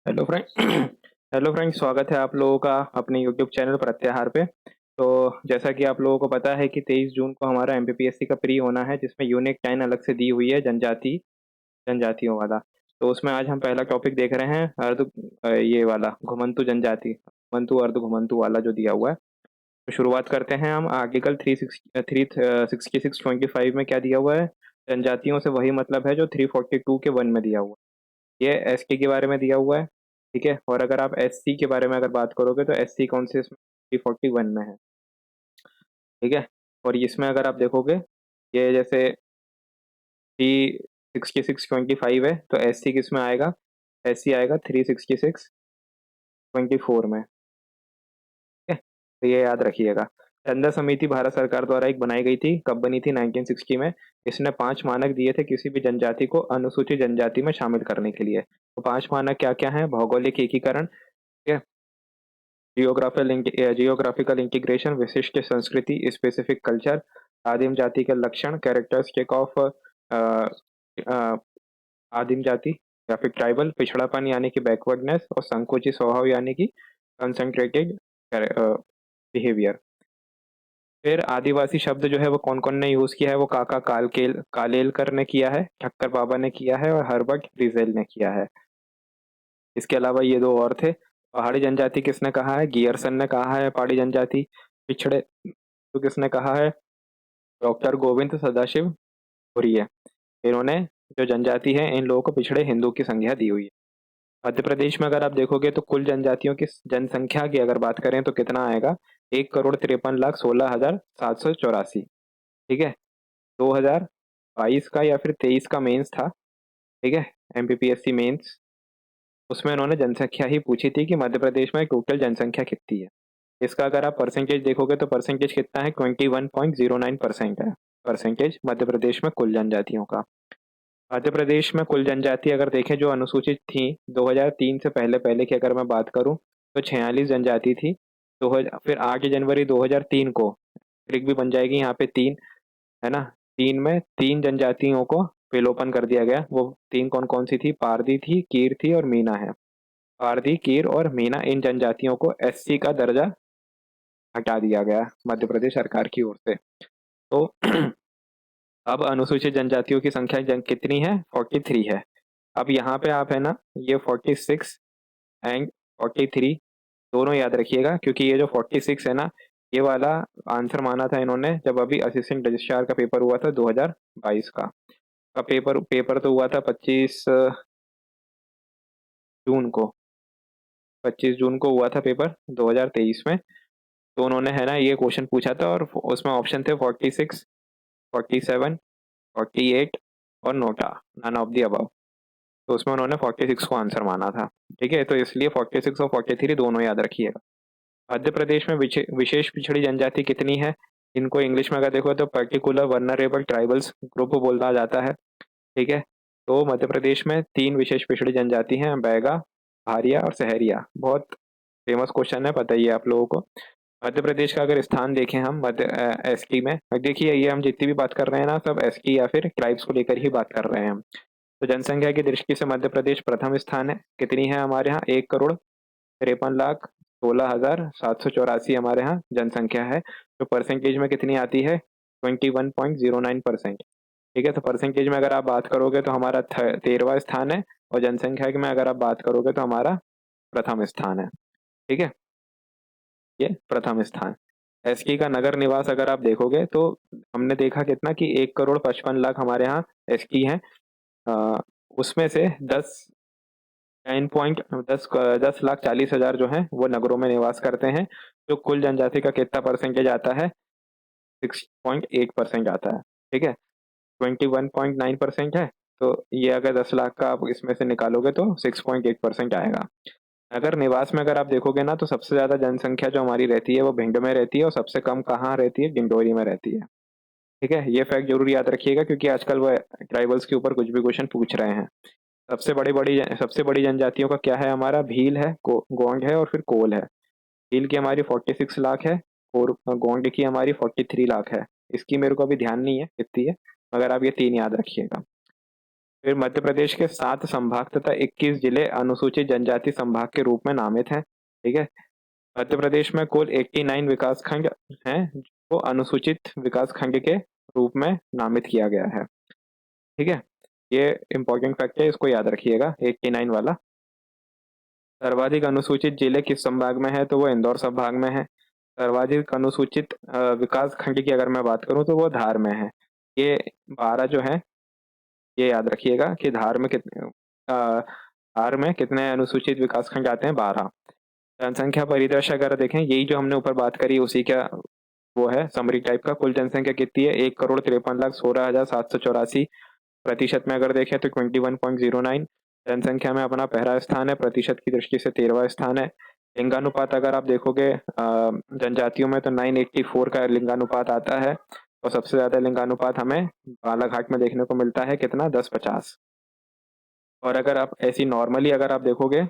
Hello friend. Hello friend, स्वागत है आप लोगों का अपने यूट्यूब चैनल प्रत्याहार पे। तो जैसा कि आप लोगों को पता है कि 23 जून को हमारा एमपीपीएससी का प्री होना है, जिसमें यूनिट 10 अलग से दी हुई है, जनजातियों वाला। तो उसमें आज हम पहला टॉपिक देख रहे हैं, ये वाला घुमंतु जनजाति, घुमंतु अर्ध घुमंतु वाला जो दिया हुआ है। तो शुरुआत करते हैं हम। आर्टिकल 366/25 में क्या दिया हुआ है? जनजातियों से वही मतलब है जो 342 के 1 में दिया हुआ है। ये एसटी के बारे में दिया हुआ है। ठीक है, और अगर आप एससी के बारे में अगर बात करोगे तो एससी कौन से इसमें 341 में है। ठीक है, और इसमें अगर आप देखोगे, ये जैसे 366/25 है, तो एससी किस में आएगा? एससी आएगा 366/24 में। ठीक है, तो ये याद रखिएगा। चंदा समिति भारत सरकार द्वारा एक बनाई गई थी। कब बनी थी? 1960 में। इसने 5 मानक दिए थे किसी भी जनजाति को अनुसूचित जनजाति में शामिल करने के लिए। तो 5 मानक क्या क्या है? भौगोलिक एकीकरण, ठीक है, जियोग्राफिकल इंटीग्रेशन, विशिष्ट संस्कृति, स्पेसिफिक कल्चर, आदिम जाति के लक्षण, कैरेक्टरिस्टिक ऑफ आदिम जाति या फिर ट्राइबल, पिछड़ापन यानी कि बैकवर्डनेस, और संकुची स्वभाव यानी कि कंसंट्रेटेड बिहेवियर। फिर आदिवासी शब्द जो है वो कौन कौन ने यूज किया है? वो काका कालेलकर ने किया है, ठक्कर बाबा ने किया है, और हर्बर्ट फ्रीजेल ने किया है। इसके अलावा ये दो और थे। पहाड़ी जनजाति किसने कहा है? गियरसन ने कहा है पहाड़ी जनजाति। पिछड़े तो किसने कहा है? डॉक्टर गोविंद सदाशिव भुरिये। इन्होंने जो जनजाति है इन लोगों को पिछड़े हिंदू की संज्ञा दी हुई है। मध्य प्रदेश में अगर आप देखोगे तो कुल जनजातियों की जनसंख्या की अगर बात करें तो कितना आएगा? 1,53,16,784। ठीक है, 2022 का या फिर 23 का मेंस था। ठीक है, एमपीपीएससी मेंस, उसमें उन्होंने जनसंख्या ही पूछी थी कि मध्य प्रदेश में टोटल जनसंख्या कितनी है। इसका अगर आप परसेंटेज देखोगे तो परसेंटेज कितना है? 21.09% है परसेंटेज मध्य प्रदेश में कुल जनजातियों का। मध्य प्रदेश में कुल जनजाति अगर देखें जो अनुसूचित थी 2003 से पहले पहले की अगर मैं बात करूं तो 46 जनजाति थी। फिर 8 जनवरी 2003 को ट्रिक भी बन जाएगी यहाँ पे तीन, है ना? तीन में तीन जनजातियों को विलोपन कर दिया गया। वो तीन कौन कौन सी थी? पारदी थी, कीर थी, और मीना है। पारदी, कीर और मीना, इन जनजातियों को एससी का दर्जा हटा दिया गया मध्य प्रदेश सरकार की ओर से। तो अब अनुसूचित जनजातियों की संख्या कितनी है? 43 है। अब यहाँ पे आप है ना, ये 46 एंड 43 दोनों याद रखिएगा, क्योंकि ये जो 46 है ना, ये वाला आंसर माना था इन्होंने जब अभी असिस्टेंट रजिस्ट्रार का पेपर हुआ था 2022 का पेपर पेपर तो हुआ था जून को 25 जून को हुआ था पेपर 2023 में। तो उन्होंने है ना ये क्वेश्चन पूछा था, और उसमें ऑप्शन थे 46, 47, 48 और NOTA, none of the above. तो उसमें उन्होंने 46 को आंसर माना था। ठीक है, तो इसलिए 46 और 43 दोनों याद रखिएगा। मध्य प्रदेश में विशेष पिछड़ी जनजाति कितनी है? इनको इंग्लिश में अगर देखो तो पर्टिकुलर वर्नरेबल ट्राइबल्स ग्रुप बोला जाता है। ठीक है, तो मध्य प्रदेश में तीन विशेष पिछड़ी जनजाति हैं, बैगा, भारिया और सहरिया। बहुत फेमस क्वेश्चन है, पता ही है आप लोगों को। मध्य प्रदेश का अगर स्थान देखें हम मध्य एसटी में, देखिए ये हम जितनी भी बात कर रहे हैं ना, सब एसटी या फिर ट्राइब्स को लेकर ही बात कर रहे हैं हम। तो जनसंख्या की दृष्टि से मध्य प्रदेश प्रथम स्थान है। कितनी है हमारे यहाँ? 1,53,16,784 हमारे यहाँ जनसंख्या है। जो परसेंटेज में कितनी आती है? 21.09%। ठीक है, तो परसेंटेज में अगर आप बात करोगे तो हमारा 13वां स्थान है, और जनसंख्या में अगर आप बात करोगे तो हमारा प्रथम स्थान है। ठीक है, ये प्रथम स्थान। एसटी का नगर निवास अगर आप देखोगे तो हमने देखा कितना कि 1,55,00,000 हमारे यहाँ एसटी है। उसमें से 10,40,000 जो है वो नगरों में निवास करते हैं। जो कुल जनजाति का कितना परसेंटेज आता है? 6.8% आता है। ठीक है, 21.9% है। तो ये अगर 10 लाख का आप इसमें से निकालोगे तो 6.8% आएगा। अगर निवास में अगर आप देखोगे ना, तो सबसे ज्यादा जनसंख्या जो हमारी रहती है वो भिंड में रहती है, और सबसे कम कहाँ रहती है? डिंडोरी में रहती है। ठीक है, ये फैक्ट जरूर याद रखिएगा, क्योंकि आजकल वो ट्राइबल्स के ऊपर कुछ भी क्वेश्चन पूछ रहे हैं। सबसे बड़ी जनजातियों का क्या है? हमारा भील है, गोंड है, और फिर कोल है। भील की हमारी 46 लाख है, और गोंड की हमारी 43 लाख है। इसकी मेरे को अभी ध्यान नहीं है कितनी है, मगर आप ये तीन याद रखिएगा। फिर मध्य प्रदेश के 7 संभाग तथा 21 जिले अनुसूचित जनजाति संभाग के रूप में नामित हैं। ठीक है, मध्य प्रदेश में कुल 89 विकास खंड हैं जो अनुसूचित विकास खंड के रूप में नामित किया गया है। ठीक है, ये इंपॉर्टेंट फैक्ट है, इसको याद रखिएगा 89 वाला। सर्वाधिक अनुसूचित जिले किस संभाग में है, तो वो इंदौर संभाग में है। सर्वाधिक अनुसूचित विकास खंड की अगर मैं बात करूं तो वो धार में है। ये 12 जो है, ये याद रखिएगा कि धार में कितने अनुसूचित विकास खंड आते हैं, 12। जनसंख्या परिदृश्य अगर देखें, यही जो हमने ऊपर बात करी उसी का वो है समरी टाइप का। कुल जनसंख्या कितनी है, 1,53,16,784। प्रतिशत में अगर देखें तो 21.09। जनसंख्या में अपना पहला स्थान है, प्रतिशत की दृष्टि से 13वां स्थान है। लिंगानुपात अगर आप देखोगे जनजातियों में तो 984 का लिंगानुपात आता है, और सबसे ज्यादा लिंगानुपात हमें बालाघाट में देखने को मिलता है, कितना, 10:50। और अगर आप ऐसी नॉर्मली अगर आप देखोगे,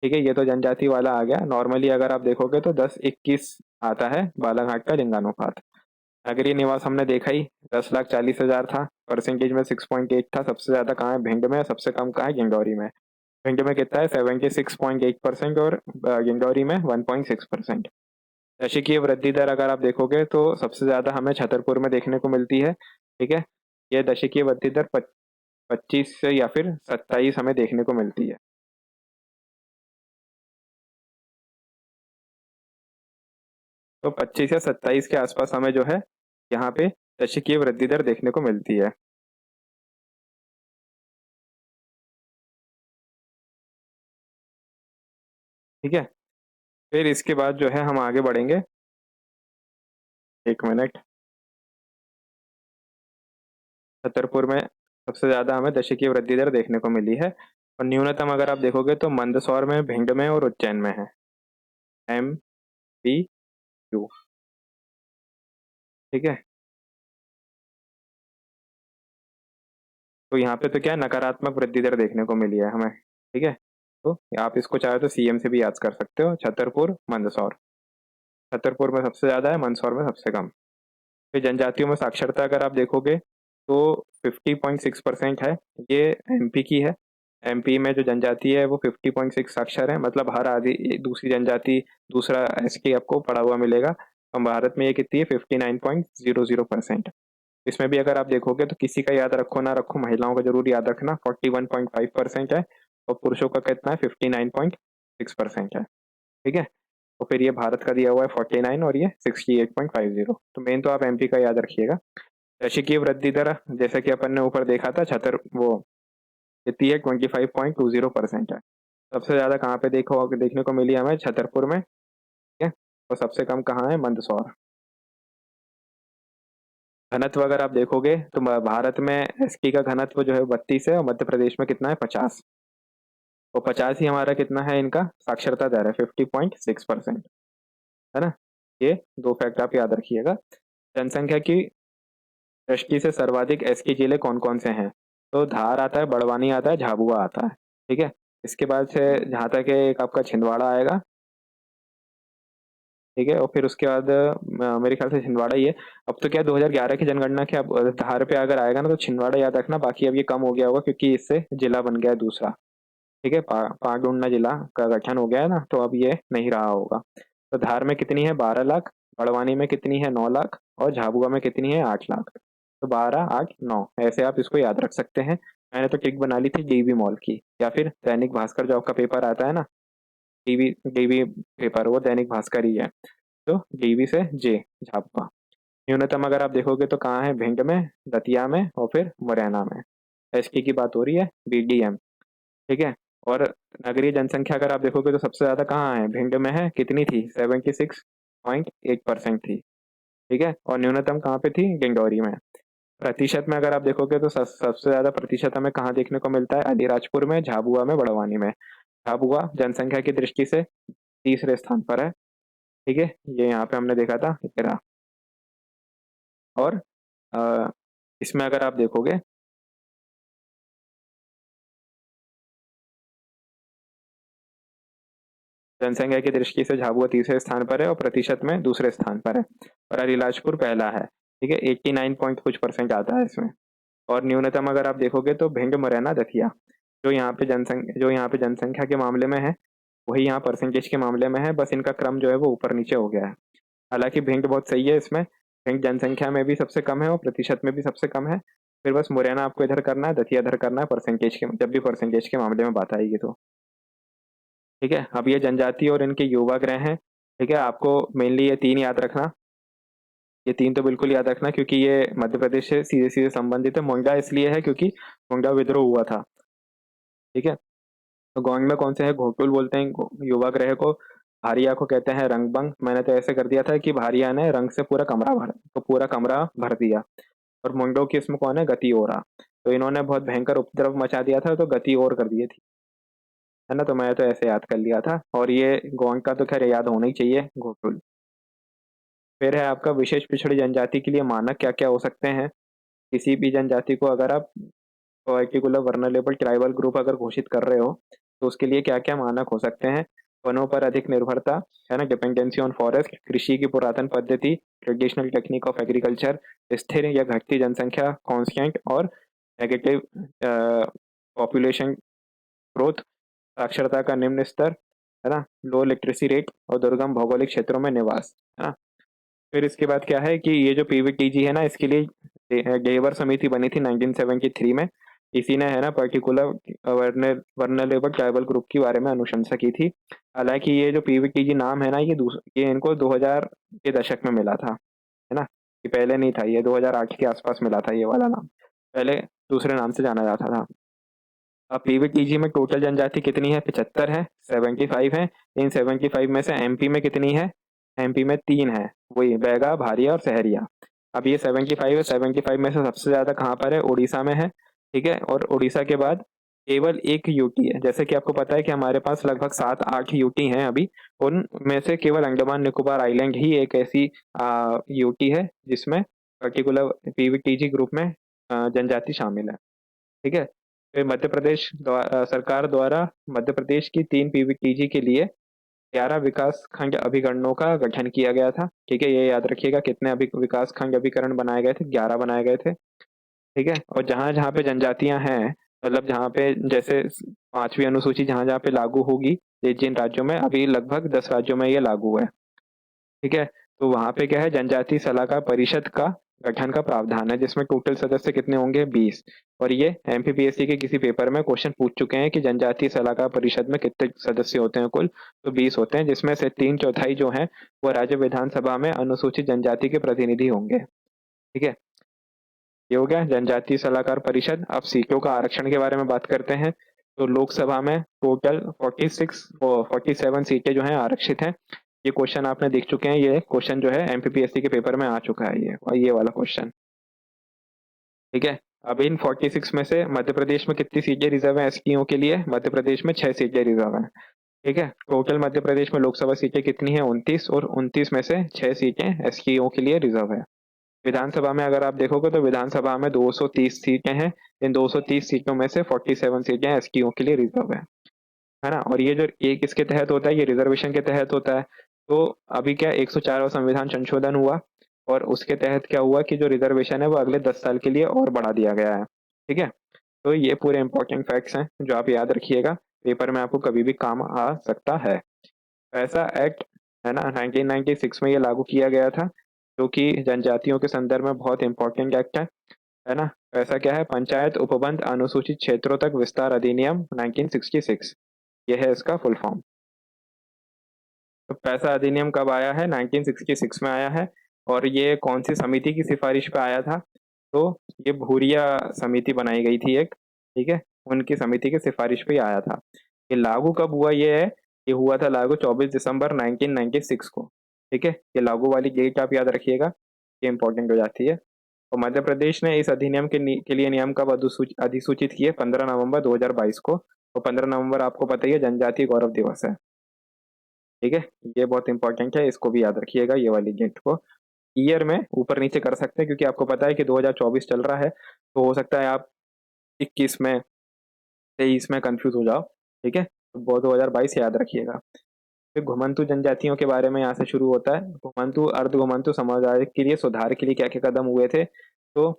ठीक है, ये तो जनजाति वाला आ गया, नॉर्मली अगर आप देखोगे तो 10:21 आता है बालाघाट का लिंगानुपात। नगरीय निवास हमने देखा ही, 10,40,000 था, परसेंटेज में 6.8 था। सबसे ज्यादा कहाँ है, भिंड में, सबसे कम कहाँ है, गिंडौरी में। भिंड में कितना है, 76.8% और गिंडौरी में 1.6%। दशकीय वृद्धि दर अगर आप देखोगे तो सबसे ज्यादा हमें छतरपुर में देखने को मिलती है। ठीक है, ये दशकीय वृद्धि दर 25 से या फिर 27 हमें देखने को मिलती है। तो 25 या 27 के आसपास हमें जो है यहाँ पे दशकीय वृद्धि दर देखने को मिलती है। ठीक है, फिर इसके बाद जो है हम आगे बढ़ेंगे। एक मिनट। छतरपुर में सबसे ज्यादा हमें दशकीय वृद्धि दर देखने को मिली है, और न्यूनतम अगर आप देखोगे तो मंदसौर में, भिंड में और उज्जैन में है, MPU। ठीक है, तो यहाँ पे तो क्या है, नकारात्मक वृद्धि दर देखने को मिली है हमें। ठीक है, तो आप इसको चाहे तो CM से भी याद कर सकते हो, छतरपुर, मंदसौर। छतरपुर में सबसे ज्यादा है, मंदसौर में सबसे कम। फिर जनजातियों में साक्षरता अगर आप देखोगे तो 50.6% है, ये MP की है। MP में जो जनजाति है वो 50.6 साक्षर है, मतलब हर आधी दूसरी जनजाति दूसरा SK आपको पड़ा हुआ मिलेगा। और भारत में ये कितनी है, 59.00%। इसमें भी अगर आप देखोगे तो किसी का याद रखो ना रखो, महिलाओं का जरूर याद रखना, 41.5% है, और पुरुषों का कितना है, 59.6% है। ठीक है, तो फिर ये भारत का दिया हुआ है 49 और ये 68.50। तो मेन तो आप MP का याद रखिएगा। दशकीय वृद्धि दर जैसे कि अपन ने ऊपर देखा था, छतर वो कितनी है, 25.20% है। सबसे ज्यादा कहाँ पे देखने को मिली हमें, छतरपुर में। ठीक है, और सबसे कम कहाँ है, मंदसौर। घनत्व अगर आप देखोगे तो भारत में SK का घनत्व जो है 32 है, और मध्य प्रदेश में कितना है, 50। और 50 ही हमारा कितना है, इनका साक्षरता दर है 50.6%। है ना, ये दो फैक्ट आप याद रखिएगा। जनसंख्या की दृष्टि से सर्वाधिक SK जिले कौन कौन से हैं, तो धार आता है, बड़वानी आता है, झाबुआ आता है। ठीक है, इसके बाद से जहाँ तक है एक आपका छिंदवाड़ा आएगा। ठीक है, और फिर उसके बाद मेरे ख्याल से छिंदवाड़ा ही है। अब तो क्या 2011 की जनगणना के, अब धार पे अगर आएगा ना तो छिंदवाड़ा याद रखना, बाकी अब ये कम हो गया होगा क्योंकि इससे जिला बन गया है दूसरा। ठीक है, पागडुन्ना जिला का गठन हो गया है ना, तो अब ये नहीं रहा होगा। तो धार में कितनी है, 12 लाख। बड़वानी में कितनी है, 9 लाख। और झाबुआ में कितनी है, 8 लाख। तो 12, 8, 9 ऐसे आप इसको याद रख सकते हैं। मैंने तो टिक बना ली थी DB मॉल की, या फिर दैनिक भास्कर जो आपका पेपर आता है ना, DB पेपर, वो दैनिक भास्कर ही है। तो DB से J, झाबुआ। न्यूनतम अगर आप देखोगे तो कहाँ है, भिंड में, दतिया में और फिर मुरैना में। SK की बात हो रही है, BDM। ठीक है, और नगरीय जनसंख्या अगर आप देखोगे तो सबसे ज्यादा कहाँ है, भिंड में है, कितनी थी, 76.8% थी। ठीक है, और न्यूनतम कहाँ पे थी, डिंडौरी में। प्रतिशत में अगर आप देखोगे तो सबसे ज्यादा प्रतिशत हमें कहाँ देखने को मिलता है, अलीराजपुर में, झाबुआ में, बड़वानी में। झाबुआ जनसंख्या की दृष्टि से तीसरे स्थान पर है। ठीक है, ये यहाँ पे हमने देखा था, ये रहा। और अ, इसमें अगर आप देखोगे, जनसंख्या की दृष्टि से झाबुआ तीसरे स्थान पर है, और प्रतिशत में दूसरे स्थान पर है। और अलीराजपुर पहला है। ठीक है, 89 पॉइंट कुछ परसेंट आता है इसमें। और न्यूनतम अगर आप देखोगे तो भिंड, मुरैना, दतिया जो यहाँ पे जनसंख्या के मामले में है, वही यहाँ परसेंटेज के मामले में है। बस इनका क्रम जो है वो ऊपर नीचे हो गया है। हालांकि भिंड बहुत सही है इसमें, भिंड जनसंख्या में भी सबसे कम है और प्रतिशत में भी सबसे कम है। फिर बस मुरैना आपको इधर करना है, दतिया इधर करना है परसेंटेज के, जब भी परसेंटेज के मामले में बात आएगी तो। ठीक है, अब ये जनजाति और इनके युवा गृह हैं। ठीक है, आपको मेनली ये तीन याद रखना, ये तीन तो बिल्कुल याद रखना, क्योंकि ये मध्य प्रदेश से सीधे सीधे संबंधित है। मुंडा इसलिए है क्योंकि मुंडा विद्रोह हुआ था। ठीक है, तो गौंड में कौन से है, घोटुल बोलते हैं युवा गृह को। भारिया को कहते हैं रंगभंग। मैंने तो ऐसे कर दिया था कि भारिया ने रंग से पूरा कमरा भर, तो पूरा कमरा भर दिया। और मुंडो की इसमें कौन है, गति ओरा। तो इन्होंने बहुत भयंकर उपद्रव मचा दिया था, तो गति और कर दिए थी, है ना। तो मैं तो ऐसे याद कर लिया था, और ये गौंड का तो खैर याद होना ही चाहिए, घोटुल। फिर है आपका विशेष पिछड़ी जनजाति के लिए मानक क्या क्या हो सकते हैं। किसी भी जनजाति को अगर आप पर्टिकुलर वर्नरेबल ट्राइबल ग्रुप अगर घोषित कर रहे हो, तो उसके लिए क्या क्या मानक हो सकते हैं। वनों पर अधिक निर्भरता, है ना, डिपेंडेंसी ऑन फॉरेस्ट, कृषि की पुरातन पद्धति, ट्रेडिशनल टेक्निक ऑफ एग्रीकल्चर, स्थिर या घटती जनसंख्या कॉन्स्टेंट और नेगेटिव पॉपुलेशन ग्रोथ, साक्षरता का निम्न स्तर, है ना, लो लिटरेसी रेट और दुर्गम भौगोलिक क्षेत्रों में निवास, है ना। फिर इसके बाद क्या है कि ये जो पीवीटीजी है ना, इसके लिए गेवर समिति बनी थी 1973 में। इसी ने, है ना, पर्टिकुलर वर्नरेबल ट्राइबल ग्रुप के बारे में अनुशंसा की थी। हालांकि ये जो पीवीटीजी नाम है ना, ये इनको 2000 के दशक में मिला था, है ना। ये पहले नहीं था, ये 2008 के आसपास मिला था ये वाला नाम, पहले दूसरे नाम से जाना जाता था। अब पीवीटीजी में टोटल जनजाति कितनी है, 75 है, 75 है। इन 75 में से एमपी में कितनी है, एमपी में 3 है, वही बैगा, भारिया और सहरिया। अब ये 75 है, 75 में से सबसे ज्यादा कहाँ पर है, उड़ीसा में है। ठीक है, और उड़ीसा के बाद केवल एक यूटी है। जैसे कि आपको पता है कि हमारे पास लगभग 7-8 यूटी हैं अभी, उनमें से केवल अंडमान निकोबार आइलैंड ही एक ऐसी यूटी है जिसमें पर्टिकुलर पीवीटीजी ग्रुप में जनजाति शामिल है। ठीक है, फिर सरकार द्वारा मध्य प्रदेश की 3 पीवीटीजी के लिए 11 विकास खंड अभिकरणों का गठन किया गया था। ठीक है, ये याद रखिएगा कितने विकास खंड अभिकरण बनाए गए थे, 11 बनाए गए थे। ठीक है, और जहां जहां पे जनजातियां हैं, मतलब जहां पे जैसे पांचवी अनुसूची जहां जहां पे लागू होगी, जिन राज्यों में, अभी लगभग 10 राज्यों में ये लागू है। ठीक है, तो वहां पे क्या है, जनजाति सलाहकार परिषद का गठन का प्रावधान है, जिसमें टोटल सदस्य कितने होंगे, 20। और ये एमपीपीएससी के किसी पेपर में क्वेश्चन पूछ चुके हैं कि जनजातीय सलाहकार परिषद में कितने सदस्य होते हैं कुल, तो 20 होते हैं, जिसमें से 3/4 जो है वो राज्य विधानसभा में अनुसूचित जनजाति के प्रतिनिधि होंगे। ठीक है, ये हो गया जनजातीय सलाहकार परिषद। अब सीटों का आरक्षण के बारे में बात करते हैं। तो लोकसभा में टोटल 47 सीटें जो हैं आरक्षित हैं। ये क्वेश्चन आपने देख चुके हैं, ये क्वेश्चन जो है एमपीपीएससी के पेपर में आ चुका है, ये और ये वाला क्वेश्चन। ठीक है, अब इन 46 में से मध्य प्रदेश में कितनी सीटें रिजर्व है एसटीओ के लिए, मध्य प्रदेश में 6 सीटें रिजर्व है। ठीक है, टोटल मध्य प्रदेश में लोकसभा सीटें कितनी है, 29, और 29 में से 6 सीटें एसटीओ के लिए रिजर्व है। विधानसभा में अगर आप देखोगे तो विधानसभा में 230 सीटें हैं। इन 230 सीटों में से 47 सीटें एसटीओ के लिए रिजर्व है ना। और ये जो एक इसके तहत होता है, ये रिजर्वेशन के तहत होता है। तो अभी क्या 104वां संविधान संशोधन हुआ, और उसके तहत क्या हुआ कि जो रिजर्वेशन है वो अगले 10 साल के लिए और बढ़ा दिया गया है। ठीक है, तो ये पूरे इंपॉर्टेंट फैक्ट्स हैं जो आप याद रखिएगा, पेपर में आपको कभी भी काम आ सकता है। ऐसा एक्ट, है ना, 1996 में ये लागू किया गया था, जो कि जनजातियों के संदर्भ में बहुत इंपॉर्टेंट एक्ट है ना। ऐसा क्या है, पंचायत उपबंध अनुसूचित क्षेत्रों तक विस्तार अधिनियम 1966, ये है इसका फुल फॉर्म। तो पैसा अधिनियम कब आया है, 1966 में आया है। और ये कौन सी समिति की सिफारिश पे आया था, तो ये भूरिया समिति बनाई गई थी एक। ठीक है, उनकी समिति की सिफारिश पे ही आया था। ये लागू कब हुआ, ये है, ये हुआ था लागू 24 दिसंबर 1996 को। ठीक है, ये लागू वाली डेट आप याद रखिएगा, ये इंपॉर्टेंट हो जाती है। और मध्य प्रदेश ने इस अधिनियम के लिए नियम कब अधिसूचित किए, 15 नवंबर 2022 को। और 15 नवंबर आपको पता ही है जनजातीय गौरव दिवस है। ठीक है, ये बहुत इंपॉर्टेंट है, इसको भी याद रखिएगा, ये वाली डेट को। ईयर में ऊपर नीचे कर सकते हैं, क्योंकि आपको पता है कि 2024 चल रहा है, तो हो सकता है आप 21 में, 23 में कंफ्यूज हो जाओ। ठीक है, तो वो 2022 याद रखिएगा। फिर घुमंतु जनजातियों के बारे में यहाँ से शुरू होता है। घुमंतु अर्ध घुमंतु समुदाय के लिए सुधार के लिए क्या क्या कदम हुए थे, तो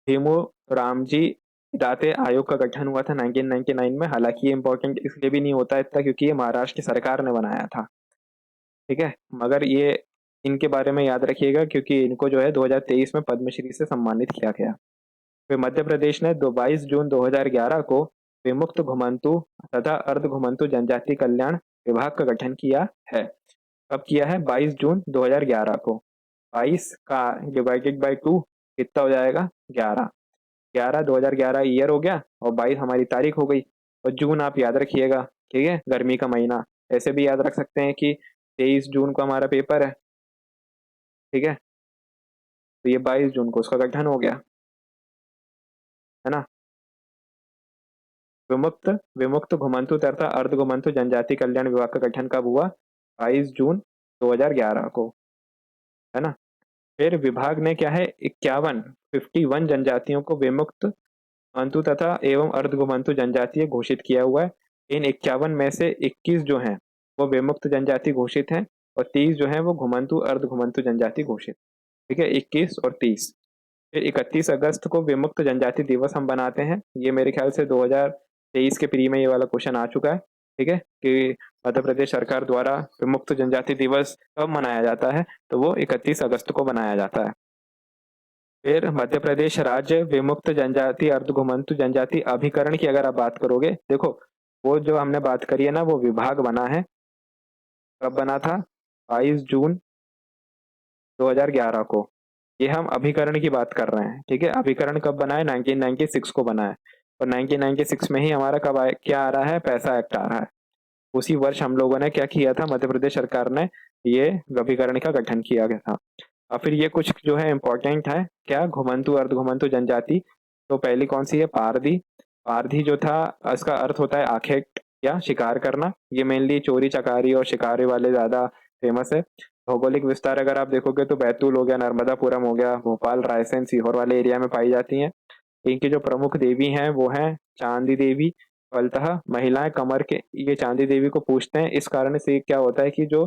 भीमू रामजी दाते आयोग का गठन हुआ था 1999 में। हालांकि ये इंपॉर्टेंट इसलिए भी नहीं होता इतना क्योंकि ये महाराष्ट्र की सरकार ने बनाया था, ठीक है। मगर ये इनके बारे में याद रखिएगा क्योंकि इनको जो है 2023 में पद्मश्री से सम्मानित किया गया। फिर मध्य प्रदेश ने 22 जून 2011 को विमुक्त घुमंतु तथा अर्ध घुमंतु जनजाति कल्याण विभाग का गठन किया है। कब किया है? 22 जून 2011 को। 22 का डिवाइडेड बाई 2 कितना हो जाएगा? 11। 11 2011 ईयर हो गया और 22 हमारी तारीख हो गई। और जून आप याद रखिएगा, ठीक है, गर्मी का महीना। ऐसे भी याद रख सकते हैं कि 23 जून को हमारा पेपर है, ठीक है। तो ये 22 जून को उसका गठन हो गया, है ना। विमुक्त विमुक्त घुमंतु तथा अर्ध घुमंतु जनजाति कल्याण विभाग का गठन कब हुआ? 22 जून 2011 को, है ना। फिर विभाग ने क्या है 51 जनजातियों को विमुक्त घुमंतु तथा एवं अर्ध घुमंतु जनजातीय घोषित किया हुआ है। इन 51 में से 21 जो हैं वो विमुक्त जनजाति घोषित हैं और 30 जो हैं वो घुमंतु अर्ध घुमंतु जनजाति घोषित, ठीक है, 21 और 30। फिर 31 अगस्त को विमुक्त जनजाति दिवस हम बनाते हैं। ये मेरे ख्याल से 2023 के प्री में ये वाला क्वेश्चन आ चुका है, ठीक है, कि मध्य प्रदेश सरकार द्वारा विमुक्त जनजाति दिवस कब मनाया जाता है? तो वो 31 अगस्त को मनाया जाता है। फिर मध्य प्रदेश राज्य विमुक्त जनजाति अर्ध घुमंतु जनजाति अभिकरण की अगर आप बात करोगे, देखो वो जो हमने बात करी है ना वो विभाग बना है। कब बना था? 22 जून 2011 को। ये हम अभिकरण की बात कर रहे हैं, ठीक है। अभिकरण कब बना है? 1996 को बना है। और 1996 में ही हमारा कब आया, क्या आ रहा है? पैसा एक्ट आ रहा है। उसी वर्ष हम लोगों ने क्या किया था? मध्य प्रदेश सरकार ने ये अभिकरण का गठन किया गया था। और फिर ये कुछ जो है इम्पोर्टेंट है, क्या? घुमंतु अर्ध घुमंतु जनजाति। तो पहली कौन सी है? पारधी। पारधी जो था इसका अर्थ होता है आखेट या शिकार करना। ये मेनली चोरी चकारी और शिकारी वाले ज्यादा फेमस है। भौगोलिक विस्तार अगर आप देखोगे तो बैतूल हो गया, नर्मदापुरम हो गया, भोपाल, रायसेन, सीहोर वाले एरिया में पाई जाती हैं। इनकी जो प्रमुख देवी हैं वो हैं चांदी देवी। फलतः महिलाएं कमर के ये चांदी देवी को पूजते हैं। इस कारण से क्या होता है कि जो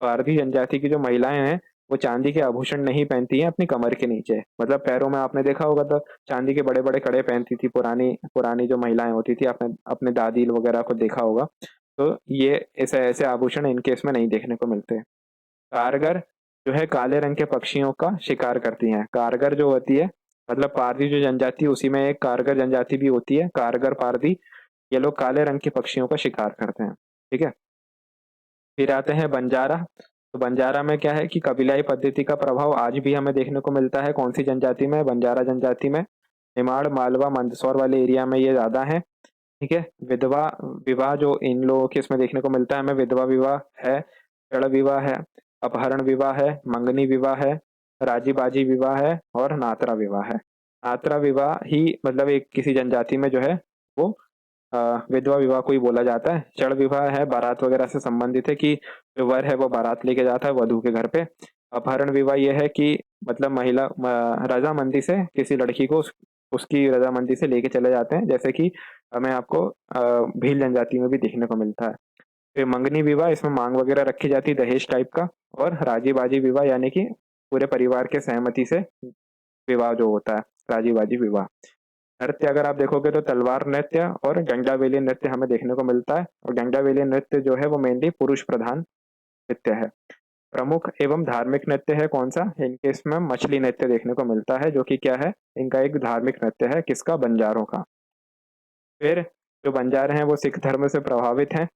पारधी जनजाति की जो महिलाएं हैं वो चांदी के आभूषण नहीं पहनती हैं अपनी कमर के नीचे। मतलब पैरों में आपने देखा होगा तो चांदी के बड़े बड़े कड़े पहनती थी पुरानी पुरानी जो महिलाएं होती थी, आपने अपने दादी वगैरह को देखा होगा। तो ये ऐसे ऐसे आभूषण इनके इसमें नहीं देखने को मिलते। कारगर जो है काले रंग के पक्षियों का शिकार करती हैं। कारगर जो होती है मतलब पारधी जो जनजाति है उसी में एक कारगर जनजाति भी होती है, कारगर पारधी। ये लोग काले रंग के पक्षियों का शिकार करते हैं, ठीक है। फिर आते हैं बंजारा। तो बंजारा में क्या है कि कबीलाई पद्धति का प्रभाव आज भी हमें देखने को मिलता है। कौन सी जनजाति में? बंजारा जनजाति में। निमाड़, मालवा, मंदसौर वाले एरिया में ये ज्यादा है, ठीक है। विधवा विवाह जो इन लोगों के इसमें देखने को मिलता है हमें, विधवा विवाह है, जड़ विवाह है, अपहरण विवाह है, मंगनी विवाह है, राजी बाजी विवाह है और नातरा विवाह है। नातरा विवाह ही मतलब एक किसी जनजाति में जो है वो विधवा विवाह को ही बोला जाता है। जड़ विवाह है, बारात वगैरह से संबंधित है कि जो वर है वो बारात लेके जाता है वधू के घर पे। अपहरण विवाह यह है कि मतलब महिला रजामंदी से किसी लड़की को उसकी रजामंदी से लेके चले जाते हैं, जैसे कि हमें आपको भील जनजाति में भी देखने को मिलता है। फिर मंगनी विवाह, इसमें मांग वगैरह रखी जाती है दहेज टाइप का। और राजी बाजी विवाह यानी कि पूरे परिवार के सहमति से विवाह जो होता है, राजी बाजी विवाह। नृत्य अगर आप देखोगे तो तलवार नृत्य और गंगावेली नृत्य हमें देखने को मिलता है। और गंगावेली नृत्य जो है वो मेनली पुरुष प्रधान नृत्य है। प्रमुख एवं धार्मिक नृत्य है कौन सा? इनके इसमें मछली नृत्य देखने को मिलता है जो कि क्या है? इनका एक धार्मिक नृत्य है। किसका? बंजारों का। फिर जो बंजारे हैं वो सिख धर्म से प्रभावित हैं।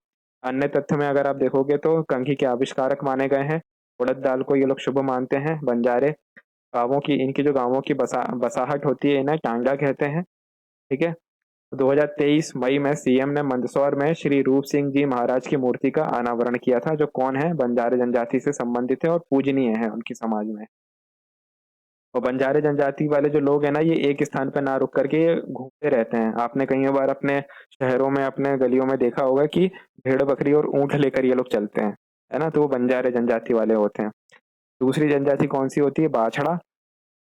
अन्य तथ्य में अगर आप देखोगे तो कंघी के आविष्कारक माने गए हैं। उड़द दाल को ये लोग शुभ मानते हैं बंजारे। गाँवों की इनकी जो गाँवों की बसाहट होती है इन्हें टांगा कहते हैं, ठीक है। 2023 मई में सीएम ने मंदसौर में श्री रूप सिंह जी महाराज की मूर्ति का अनावरण किया था, जो कौन है? बंजारे जनजाति से संबंधित है और पूजनीय है उनकी समाज में। और बंजारे जनजाति वाले जो लोग हैं ना ये एक स्थान पर ना रुक करके ये घूमते रहते हैं। आपने कई बार अपने शहरों में अपने गलियों में देखा होगा कि भेड़ बकरी और ऊंट लेकर ये लोग चलते हैं, है ना। तो वो बंजारे जनजाति वाले होते हैं। दूसरी जनजाति कौन सी होती है? बाछड़ा,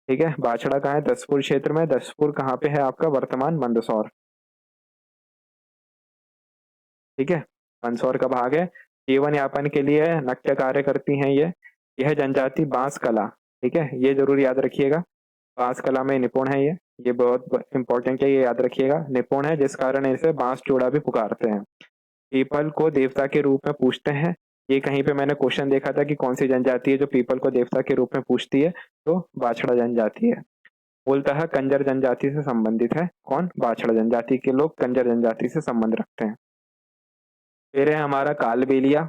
ठीक है। बाछड़ा कहाँ है? दसपुर क्षेत्र में। दसपुर कहाँ पे है आपका? वर्तमान मंदसौर, ठीक है। मंदसौर का भाग है। जीवन यापन के लिए नृत्य कार्य करती हैं ये। यह जनजाति बांस कला, ठीक है, ये जरूर याद रखिएगा। बांस कला में निपुण है ये। ये बहुत इंपॉर्टेंट है, ये याद रखिएगा। निपुण है जिस कारण इसे बांस जोड़ा भी पुकारते हैं। पीपल को देवता के रूप में पूजते हैं। ये कहीं पे मैंने क्वेश्चन देखा था कि कौन सी जनजाति है जो पीपल को देवता के रूप में पूजती है, तो बाछड़ा जनजाति है। मूलतः कंजर जनजाति से संबंधित है। कौन? बाछड़ा जनजाति के लोग कंजर जनजाति से संबंध रखते हैं। फिर है हमारा कालबेलिया।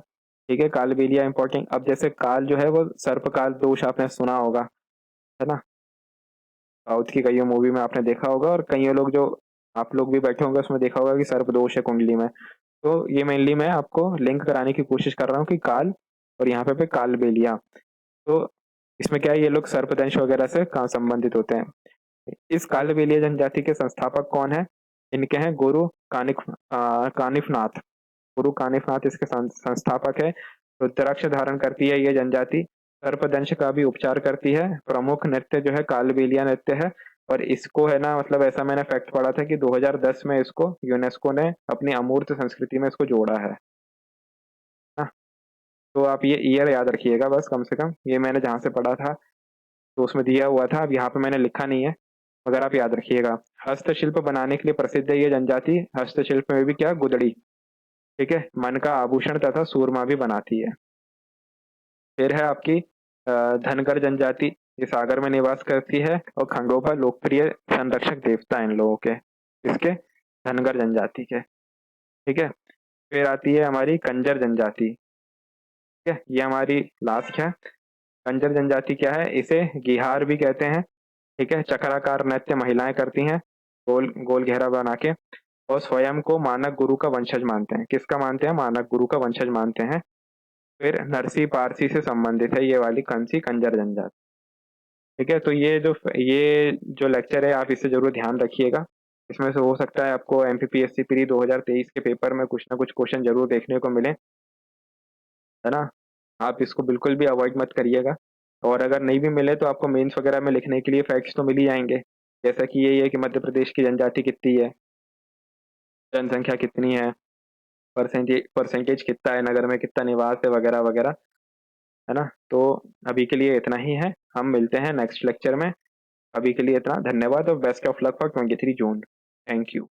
ठीक है, कालबेलिया इंपॉर्टेंट। अब जैसे काल जो है वो सर्प काल दोष आपने सुना होगा, है ना, साउथ की कई मूवी में आपने देखा होगा, और कई लोग जो आप लोग भी बैठे होंगे उसमें देखा होगा कि सर्प दोष है कुंडली में। तो ये मेनली मैं आपको लिंक कराने की कोशिश कर रहा हूँ कि काल और यहाँ पे कालबेलिया, तो इसमें क्या है, ये लोग सर्पदंश वगैरह से कहाँ संबंधित होते हैं। इस कालबेलिया जनजाति के संस्थापक कौन है? इनके हैं गुरु कानिफनाथ। गुरु कानिफनाथ इसके संस्थापक है। रुद्राक्ष धारण करती है ये जनजाति। सर्पदंश का भी उपचार करती है। प्रमुख नृत्य जो है कालबेलिया नृत्य है। और इसको है ना, मतलब ऐसा मैंने फैक्ट पढ़ा था कि 2010 में इसको यूनेस्को ने अपनी अमूर्त संस्कृति में इसको जोड़ा है ना। तो आप ये ईयर याद रखिएगा बस, कम से कम ये मैंने जहाँ से पढ़ा था तो उसमें दिया हुआ था। अब यहाँ पे मैंने लिखा नहीं है, मगर आप याद रखिएगा। हस्तशिल्प बनाने के लिए प्रसिद्ध है ये जनजाति। हस्तशिल्प में भी क्या? गुदड़ी। ठीक है, मन का आभूषण तथा सूरमा भी बनाती है। फिर है आपकी धनगर जनजाति। ये सागर में निवास करती है और खंडोबा लोकप्रिय संरक्षक देवता है इन लोगों के। इसके धनगर जनजाति के। ठीक है, फिर आती है हमारी कंजर जनजाति। ठीक है, ये हमारी लास्ट है। कंजर जनजाति क्या है? इसे गिहार भी कहते हैं। ठीक है, चक्राकार नृत्य महिलाएं करती हैं, गोल गोल घेरा बना के, और स्वयं को मानक गुरु का वंशज मानते हैं। किसका मानते हैं? मानक गुरु का वंशज मानते हैं। फिर नरसी पारसी से संबंधित है ये वाली कंसी कंजर जनजाति। ठीक है, तो ये जो लेक्चर है आप इसे जरूर ध्यान रखिएगा। इसमें से हो सकता है आपको एमपीपीएससी प्री 2023 के पेपर में कुछ ना कुछ क्वेश्चन जरूर देखने को मिले, है ना। आप इसको बिल्कुल भी अवॉइड मत करिएगा। और अगर नहीं भी मिले तो आपको मेंस वगैरह में लिखने के लिए फैक्ट्स तो मिल ही जाएंगे। जैसा कि यही है कि मध्य प्रदेश की जनजाति कितनी है, जनसंख्या कितनी है, परसेंटेज परसेंटेज कितना है, नगर में कितना निवास है, वगैरह वगैरह, है ना। तो अभी के लिए इतना ही है, हम मिलते हैं नेक्स्ट लेक्चर में। अभी के लिए इतना, धन्यवाद और best of luck for 23 June. Thank you.